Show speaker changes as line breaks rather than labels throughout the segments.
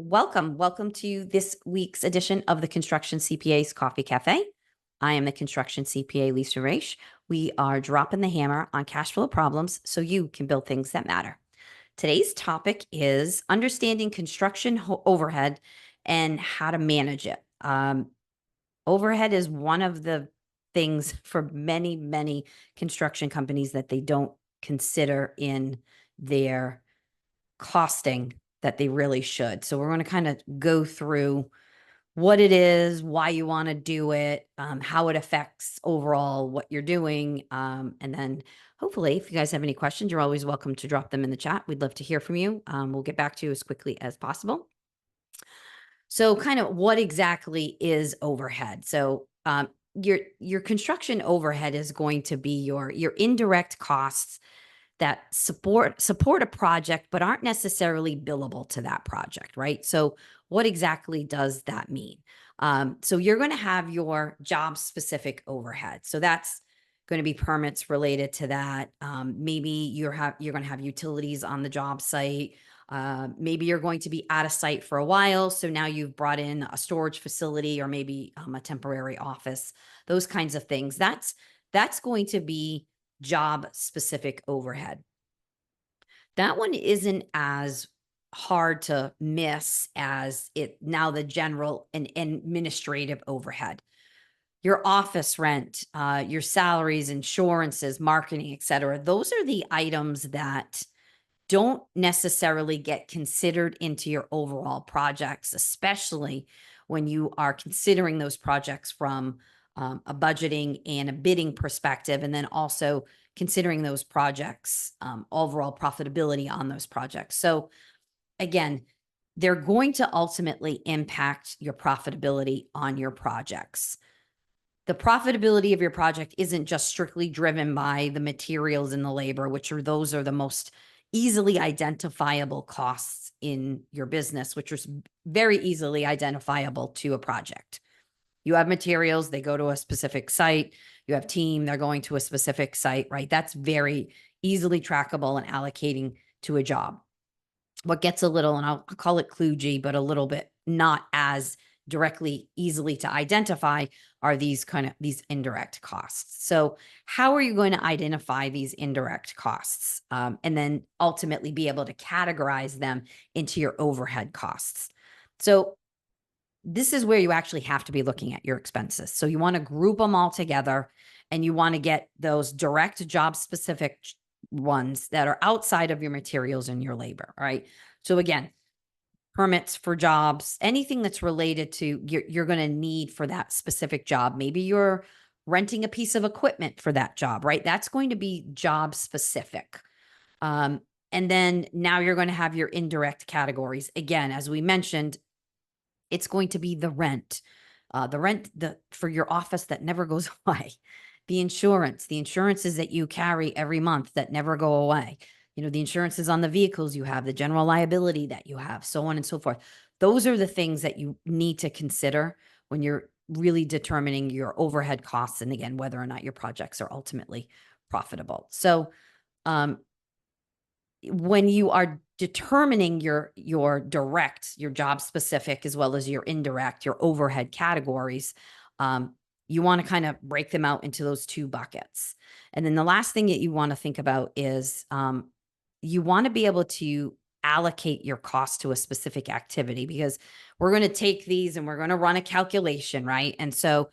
Welcome to this week's edition of the Construction CPA's Coffee Cafe. I am the Construction CPA, Lisa Raish. We are dropping the hammer on cash flow problems so you can build things that matter. Today's topic is understanding construction overhead and how to manage it. Overhead is one of the things for many construction companies that they don't consider in their costing that they really should. So we're going to kind of go through what it is, why you want to do it, how it affects overall what you're doing. And then hopefully, if you guys have any questions, you're always welcome to drop them in the chat. We'd love to hear from you. We'll get back to you as quickly as possible. So kind of what exactly is overhead? So your construction overhead is going to be your indirect costs that support a project but aren't necessarily billable to that project, right? So what exactly does that mean? So you're going to have your job specific overhead. So that's going to be permits related to that. Maybe you're going to have utilities on the job site. Maybe you're going to be out of site for a while. So now you've brought in a storage facility or maybe a temporary office, those kinds of things. That's going to be job specific overhead. That one isn't as hard to miss as the general and administrative overhead. Your office rent, your salaries, insurances, marketing, et cetera. Those are the items that don't necessarily get considered into your overall projects, especially when you are considering those projects from a budgeting and a bidding perspective, and then also considering those projects, overall profitability on those projects. So again, they're going to ultimately impact your profitability on your projects. The profitability of your project isn't just strictly driven by the materials and the labor, those are the most easily identifiable costs in your business, which is very easily identifiable to a project. You have materials, they go to a specific site. You have team, they're going to a specific site, right? That's very easily trackable and allocating to a job. What gets a little, and I'll call it kludgy, but a little bit not as directly easily to identify are these indirect costs. So how are you going to identify these indirect costs and then ultimately be able to categorize them into your overhead costs? So this is where you actually have to be looking at your expenses. So you want to group them all together and you want to get those direct job specific ones that are outside of your materials and your labor. All right. So again, permits for jobs, anything that's related to you're going to need for that specific job. Maybe you're renting a piece of equipment for that job, right? That's going to be job specific. And then now you're going to have your indirect categories. Again, as we mentioned, it's going to be the rent for your office that never goes away. The insurances that you carry every month that never go away. The insurances on the vehicles you have, the general liability that you have, so on and so forth. Those are the things that you need to consider when you're really determining your overhead costs. And again, whether or not your projects are ultimately profitable. So, when you are determining your direct, your job specific, as well as your indirect, your overhead categories, you want to kind of break them out into those two buckets. And then the last thing that you want to think about is you want to be able to allocate your cost to a specific activity, because we're going to take these and we're going to run a calculation, right? And so,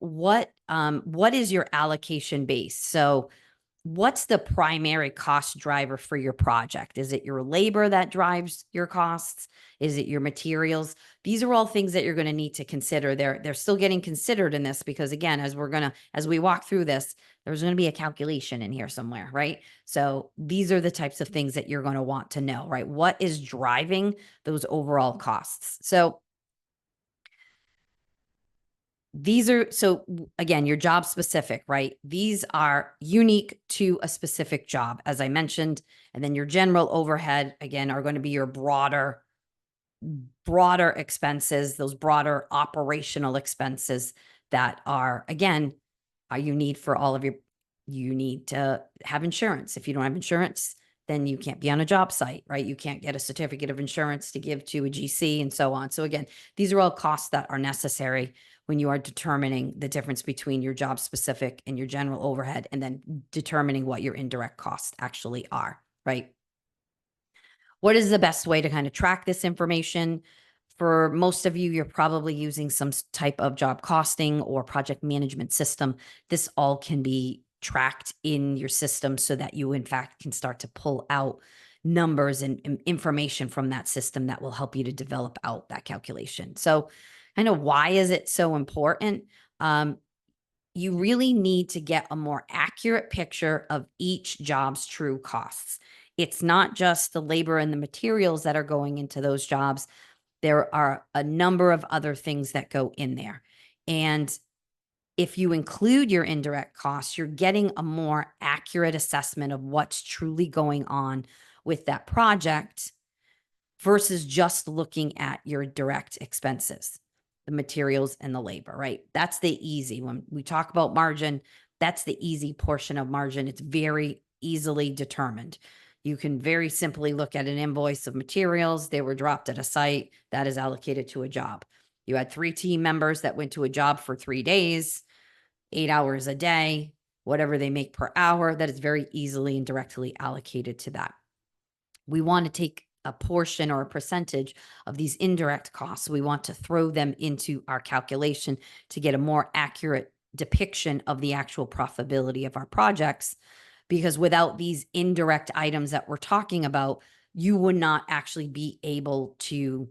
what is your allocation base? So what's the primary cost driver for your project? Is it your labor that drives your costs? Is it your materials? These are all things that you're going to need to consider. They're still getting considered in this because, again, as we walk through this, there's going to be a calculation in here somewhere, right? So these are the types of things that you're going to want to know, right? What is driving those overall costs? So again, your job specific, right? These are unique to a specific job, as I mentioned. And then your general overhead, again, are going to be your broader expenses, those broader operational expenses that are, again, you need for all of you need to have insurance. If you don't have insurance, then you can't be on a job site, right? You can't get a certificate of insurance to give to a GC and so on. So again, these are all costs that are necessary when you are determining the difference between your job specific and your general overhead, and then determining what your indirect costs actually are, right? What is the best way to kind of track this information? For most of you, you're probably using some type of job costing or project management system. This all can be tracked in your system so that you, in fact, can start to pull out numbers and information from that system that will help you to develop out that calculation. So I know, why is it so important? You really need to get a more accurate picture of each job's true costs. It's not just the labor and the materials that are going into those jobs. There are a number of other things that go in there. And if you include your indirect costs, you're getting a more accurate assessment of what's truly going on with that project versus just looking at your direct expenses, the materials and the labor, right? That's the easy. When we talk about margin, that's the easy portion of margin. It's very easily determined. You can very simply look at an invoice of materials. They were dropped at a site that is allocated to a job. You had 3 team members that went to a job for 3 days, 8 hours a day, whatever they make per hour, that is very easily and directly allocated to that. We want to take a portion or a percentage of these indirect costs. We want to throw them into our calculation to get a more accurate depiction of the actual profitability of our projects. Because without these indirect items that we're talking about, you would not actually be able to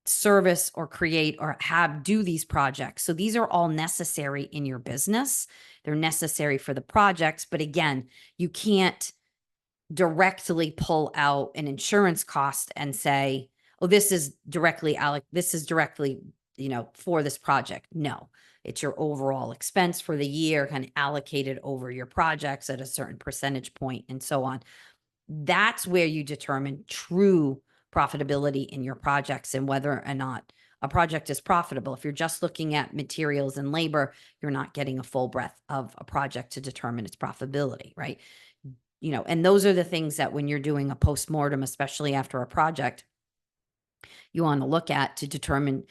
service or create or do these projects. So these are all necessary in your business. They're necessary for the projects. But again, you can't directly pull out an insurance cost and say, oh, this is directly, for this project. No, it's your overall expense for the year, kind of allocated over your projects at a certain percentage point and so on. That's where you determine true profitability in your projects and whether or not a project is profitable. If you're just looking at materials and labor, you're not getting a full breadth of a project to determine its profitability, right? And those are the things that when you're doing a postmortem, especially after a project, you want to look at to determine,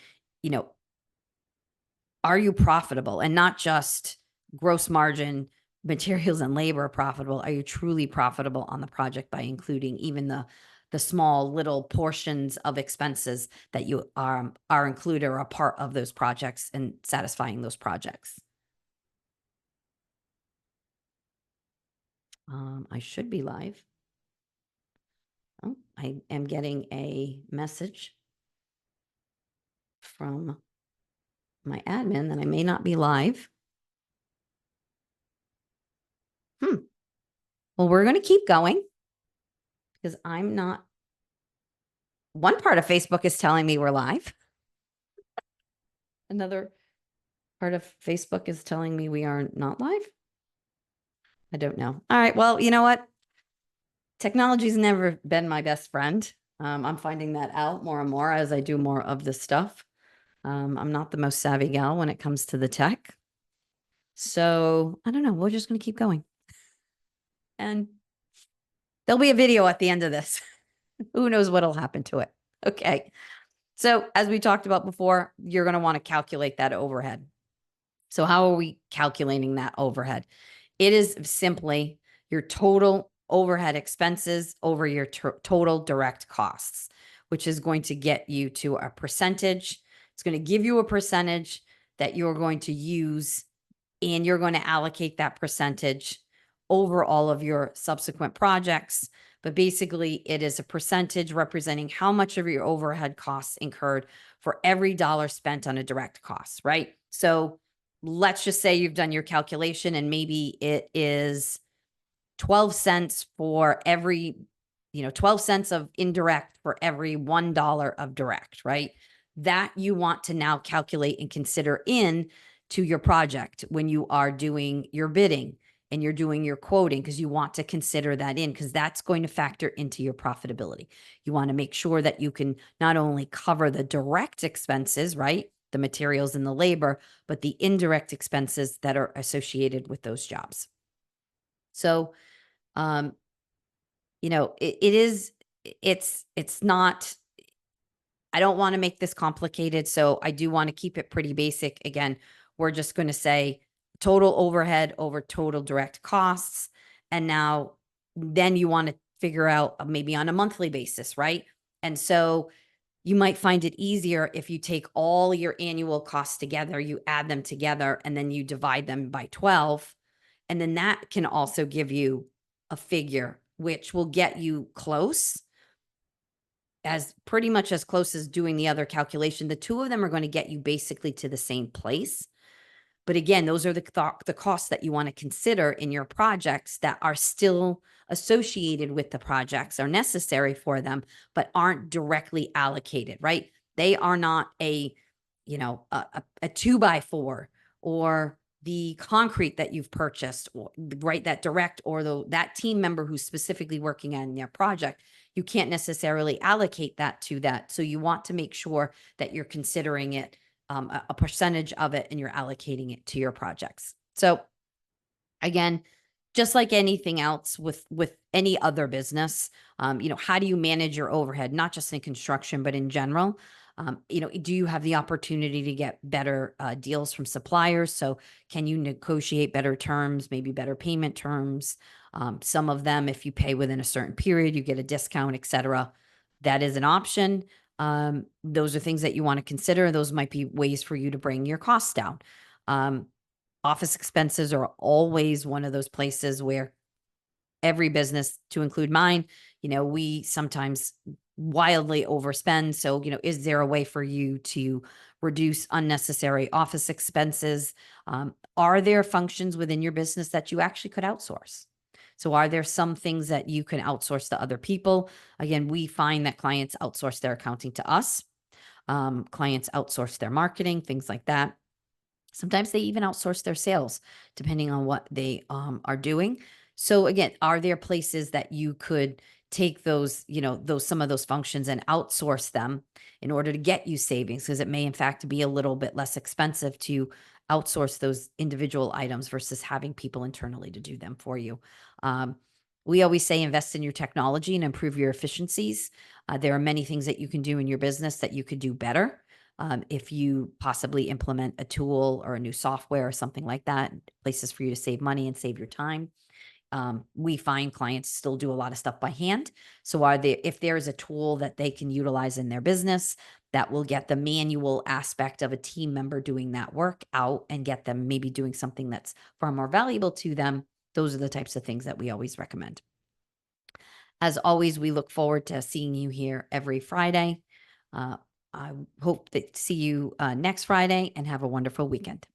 are you profitable, and not just gross margin, materials and labor profitable. Are you truly profitable on the project by including even the small little portions of expenses that you are included or a part of those projects and satisfying those projects? I should be live. Oh, I am getting a message from my admin that I may not be live. Well, we're going to keep going because I'm not. One part of Facebook is telling me we're live. Another part of Facebook is telling me we are not live. I don't know. All right. Well, you know what? Technology's never been my best friend. I'm finding that out more and more as I do more of this stuff. I'm not the most savvy gal when it comes to the tech. So I don't know. We're just going to keep going. And there'll be a video at the end of this. Who knows what'll happen to it? Okay. So as we talked about before, you're going to want to calculate that overhead. So how are we calculating that overhead? It is simply your total overhead expenses over your total direct costs, which is going to get you to a percentage. It's going to give you a percentage that you're going to use, and you're going to allocate that percentage over all of your subsequent projects. But basically, it is a percentage representing how much of your overhead costs incurred for every dollar spent on a direct cost, right? So let's just say you've done your calculation and maybe it is 12 cents for every, 12 cents of indirect for every $1 of direct, right? That you want to now calculate and consider in to your project when you are doing your bidding and you're doing your quoting, because you want to consider that in, because that's going to factor into your profitability. You want to make sure that you can not only cover the direct expenses, right? The materials and the labor, but the indirect expenses that are associated with those jobs. So, it's not, I don't want to make this complicated. So I do want to keep it pretty basic. Again, we're just going to say total overhead over total direct costs. And now then you want to figure out maybe on a monthly basis, right? And so you might find it easier if you take all your annual costs together, you add them together, and then you divide them by 12. And then that can also give you a figure, which will get you close, as pretty much as close as doing the other calculation. The two of them are going to get you basically to the same place. But again, those are the costs that you want to consider in your projects that are still associated with the projects, are necessary for them, but aren't directly allocated, right? They are not a 2x4 or the concrete that you've purchased, right? That direct, or that team member who's specifically working on their project. You can't necessarily allocate that to that. So you want to make sure that you're considering it, a percentage of it, and you're allocating it to your projects. So again, just like anything else with any other business, how do you manage your overhead, not just in construction, but in general? Do you have the opportunity to get better deals from suppliers? So can you negotiate better terms, maybe better payment terms? Some of them, if you pay within a certain period, you get a discount, etc. That is an option. Those are things that you want to consider. Those might be ways for you to bring your costs down. Office expenses are always one of those places where every business, to include mine, we sometimes wildly overspend. So, is there a way for you to reduce unnecessary office expenses? Are there functions within your business that you actually could outsource? So are there some things that you can outsource to other people? Again, we find that clients outsource their accounting to us. Clients outsource their marketing, things like that. Sometimes they even outsource their sales, depending on what they are doing. So again, are there places that you could take some of those functions and outsource them in order to get you savings? Because it may in fact be a little bit less expensive to outsource those individual items versus having people internally to do them for you. Um, we always say invest in your technology and improve your efficiencies. There are many things that you can do in your business that you could do better. If you possibly implement a tool or a new software or something like that, places for you to save money and save your time. We find clients still do a lot of stuff by hand. So if there is a tool that they can utilize in their business that will get the manual aspect of a team member doing that work out and get them maybe doing something that's far more valuable to them, those are the types of things that we always recommend. As always, we look forward to seeing you here every Friday. I hope to see you next Friday, and have a wonderful weekend.